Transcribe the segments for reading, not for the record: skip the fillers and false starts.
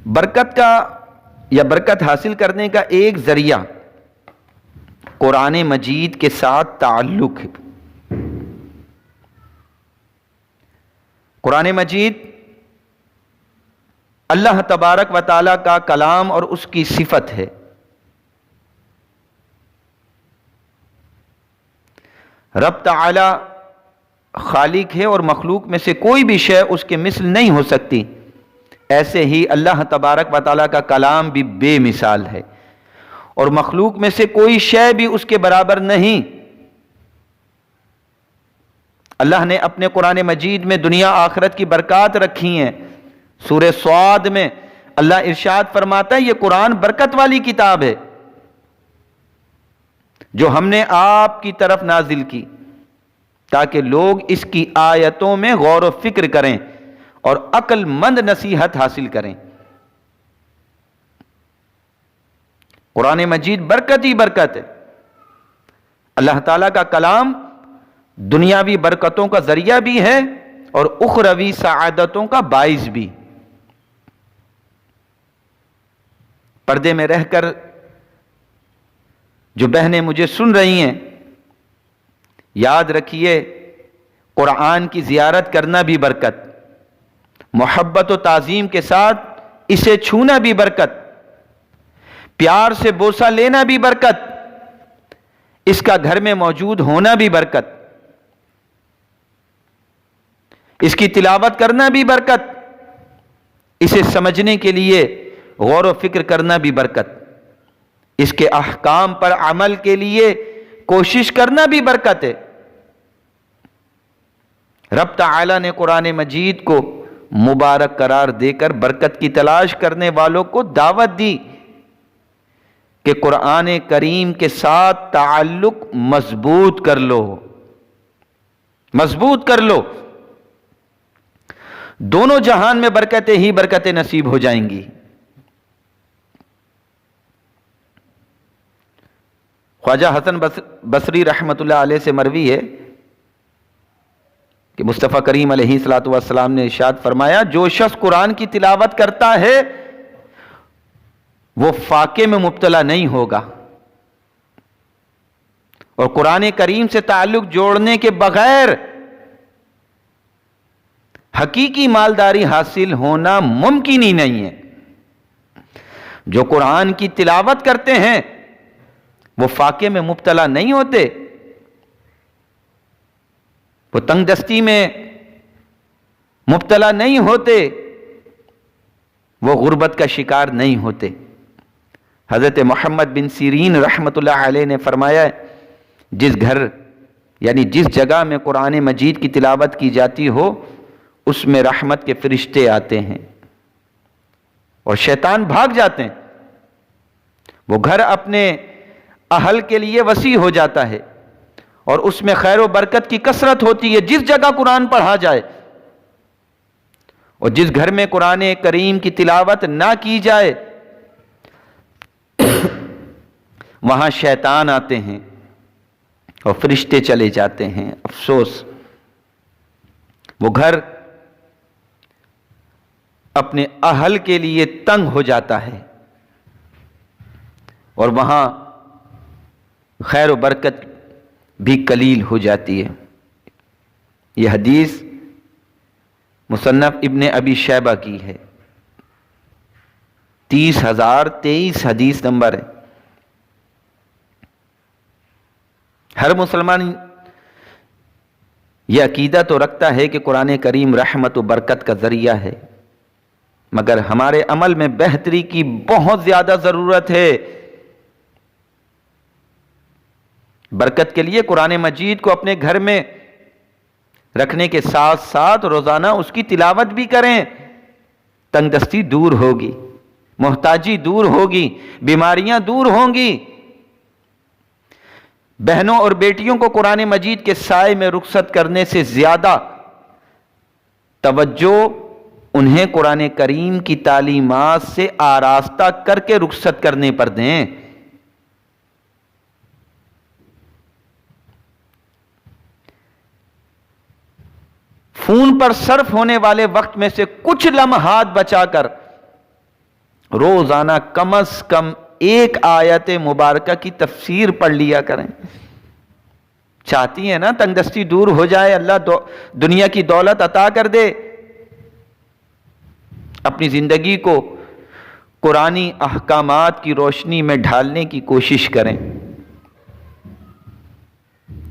برکت کا یا برکت حاصل کرنے کا ایک ذریعہ قرآن مجید کے ساتھ تعلق ہے۔ قرآن مجید اللہ تبارک و تعالیٰ کا کلام اور اس کی صفت ہے۔ رب تعالی خالق ہے اور مخلوق میں سے کوئی بھی شے اس کے مثل نہیں ہو سکتی، ایسے ہی اللہ تبارک و تعالیٰ کا کلام بھی بے مثال ہے اور مخلوق میں سے کوئی شے بھی اس کے برابر نہیں۔ اللہ نے اپنے قرآن مجید میں دنیا آخرت کی برکات رکھی ہیں۔ سورہ صاد میں اللہ ارشاد فرماتا ہے یہ قرآن برکت والی کتاب ہے جو ہم نے آپ کی طرف نازل کی تاکہ لوگ اس کی آیتوں میں غور و فکر کریں اور عقل مند نصیحت حاصل کریں۔ قرآن مجید برکت ہی برکت ہے۔ اللہ تعالیٰ کا کلام دنیاوی برکتوں کا ذریعہ بھی ہے اور اخروی سعادتوں کا باعث بھی۔ پردے میں رہ کر جو بہنیں مجھے سن رہی ہیں، یاد رکھیے قرآن کی زیارت کرنا بھی برکت، محبت و تعظیم کے ساتھ اسے چھونا بھی برکت، پیار سے بوسہ لینا بھی برکت، اس کا گھر میں موجود ہونا بھی برکت، اس کی تلاوت کرنا بھی برکت، اسے سمجھنے کے لیے غور و فکر کرنا بھی برکت، اس کے احکام پر عمل کے لیے کوشش کرنا بھی برکت ہے۔ رب تعالی نے قرآن مجید کو مبارک قرار دے کر برکت کی تلاش کرنے والوں کو دعوت دی کہ قرآن کریم کے ساتھ تعلق مضبوط کر لو، مضبوط کر لو، دونوں جہان میں برکتیں ہی برکتیں نصیب ہو جائیں گی۔ خواجہ حسن بصری رحمۃ اللہ علیہ سے مروی ہے کہ مصطفیٰ کریم علیہ الصلوۃ والسلام نے ارشاد فرمایا جو شخص قرآن کی تلاوت کرتا ہے وہ فاقے میں مبتلا نہیں ہوگا اور قرآن کریم سے تعلق جوڑنے کے بغیر حقیقی مالداری حاصل ہونا ممکن ہی نہیں ہے۔ جو قرآن کی تلاوت کرتے ہیں وہ فاقے میں مبتلا نہیں ہوتے، وہ تنگ دستی میں مبتلا نہیں ہوتے، وہ غربت کا شکار نہیں ہوتے۔ حضرت محمد بن سیرین رحمۃ اللہ علیہ نے فرمایا جس گھر یعنی جس جگہ میں قرآن مجید کی تلاوت کی جاتی ہو اس میں رحمت کے فرشتے آتے ہیں اور شیطان بھاگ جاتے ہیں۔ وہ گھر اپنے اہل کے لیے وسیع ہو جاتا ہے اور اس میں خیر و برکت کی کثرت ہوتی ہے جس جگہ قرآن پڑھا جائے، اور جس گھر میں قرآن کریم کی تلاوت نہ کی جائے وہاں شیطان آتے ہیں اور فرشتے چلے جاتے ہیں۔ افسوس، وہ گھر اپنے اہل کے لیے تنگ ہو جاتا ہے اور وہاں خیر و برکت بھی قلیل ہو جاتی ہے۔ یہ حدیث مصنف ابن ابی شیبہ کی ہے، 30,023 حدیث نمبر ہے۔ ہر مسلمان یہ عقیدہ تو رکھتا ہے کہ قرآن کریم رحمت و برکت کا ذریعہ ہے، مگر ہمارے عمل میں بہتری کی بہت زیادہ ضرورت ہے۔ برکت کے لیے قرآن مجید کو اپنے گھر میں رکھنے کے ساتھ ساتھ روزانہ اس کی تلاوت بھی کریں، تنگ دستی دور ہوگی، محتاجی دور ہوگی، بیماریاں دور ہوں گی۔ بہنوں اور بیٹیوں کو قرآن مجید کے سائے میں رخصت کرنے سے زیادہ توجہ انہیں قرآن کریم کی تعلیمات سے آراستہ کر کے رخصت کرنے پر دیں۔ فون پر صرف ہونے والے وقت میں سے کچھ لمحات بچا کر روزانہ کم از کم ایک آیت مبارکہ کی تفسیر پڑھ لیا کریں. چاہتی ہیں نا تنگ دستی دور ہو جائے، اللہ دنیا کی دولت عطا کر دے، اپنی زندگی کو قرآنی احکامات کی روشنی میں ڈھالنے کی کوشش کریں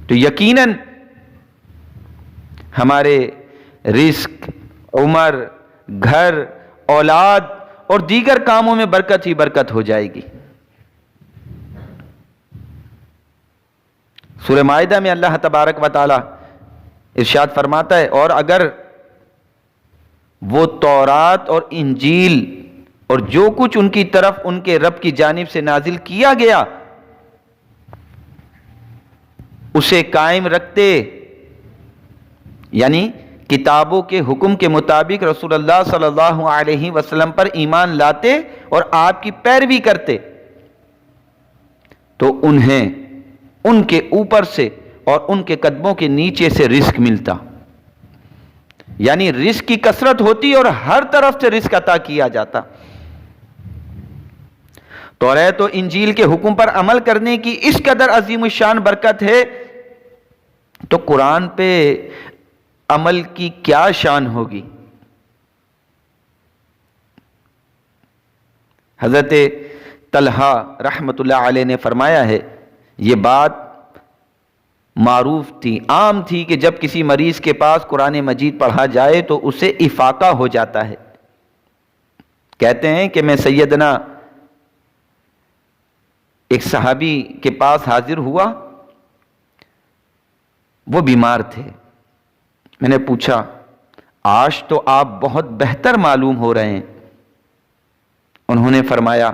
تو یقیناً ہمارے رزق، عمر، گھر، اولاد اور دیگر کاموں میں برکت ہی برکت ہو جائے گی. سورہ مائدہ میں اللہ تبارک و تعالی ارشاد فرماتا ہے، اور اگر وہ تورات اور انجیل اور جو کچھ ان کی طرف ان کے رب کی جانب سے نازل کیا گیا اسے قائم رکھتے، یعنی کتابوں کے حکم کے مطابق رسول اللہ صلی اللہ علیہ وسلم پر ایمان لاتے اور آپ کی پیروی کرتے، تو انہیں ان کے اوپر سے اور ان کے قدموں کے نیچے سے رزق ملتا، یعنی رزق کی کثرت ہوتی اور ہر طرف سے رزق عطا کیا جاتا. توریت و انجیل کے حکم پر عمل کرنے کی اس قدر عظیم الشان برکت ہے تو قرآن پہ عمل کی کیا شان ہوگی. حضرت طلحہ رحمت اللہ علیہ نے فرمایا ہے، یہ بات معروف تھی، عام تھی کہ جب کسی مریض کے پاس قرآن مجید پڑھا جائے تو اسے افاقہ ہو جاتا ہے. کہتے ہیں کہ میں سیدنا ایک صحابی کے پاس حاضر ہوا، وہ بیمار تھے. میں نے پوچھا آج تو آپ بہت بہتر معلوم ہو رہے ہیں. انہوں نے فرمایا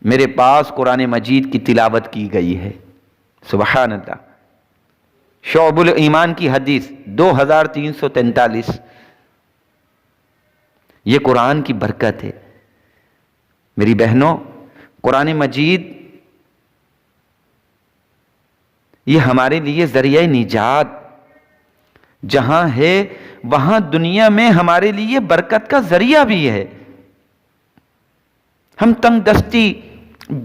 میرے پاس قرآن مجید کی تلاوت کی گئی ہے. سبحان اللہ. شعب الایمان کی حدیث 2343. یہ قرآن کی برکت ہے. میری بہنوں، قرآن مجید یہ ہمارے لیے ذریعہ نجات جہاں ہے وہاں دنیا میں ہمارے لیے برکت کا ذریعہ بھی ہے. ہم تنگ دستی،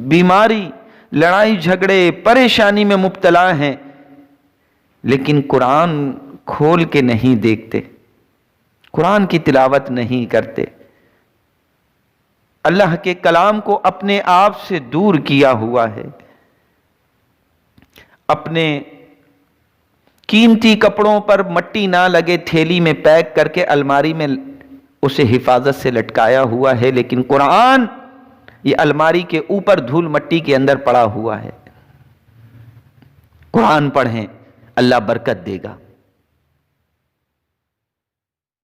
بیماری، لڑائی جھگڑے، پریشانی میں مبتلا ہیں، لیکن قرآن کھول کے نہیں دیکھتے، قرآن کی تلاوت نہیں کرتے، اللہ کے کلام کو اپنے آپ سے دور کیا ہوا ہے. اپنے قیمتی کپڑوں پر مٹی نہ لگے تھیلی میں پیک کر کے الماری میں اسے حفاظت سے لٹکایا ہوا ہے، لیکن قرآن یہ الماری کے اوپر دھول مٹی کے اندر پڑا ہوا ہے. قرآن پڑھیں، اللہ برکت دے گا.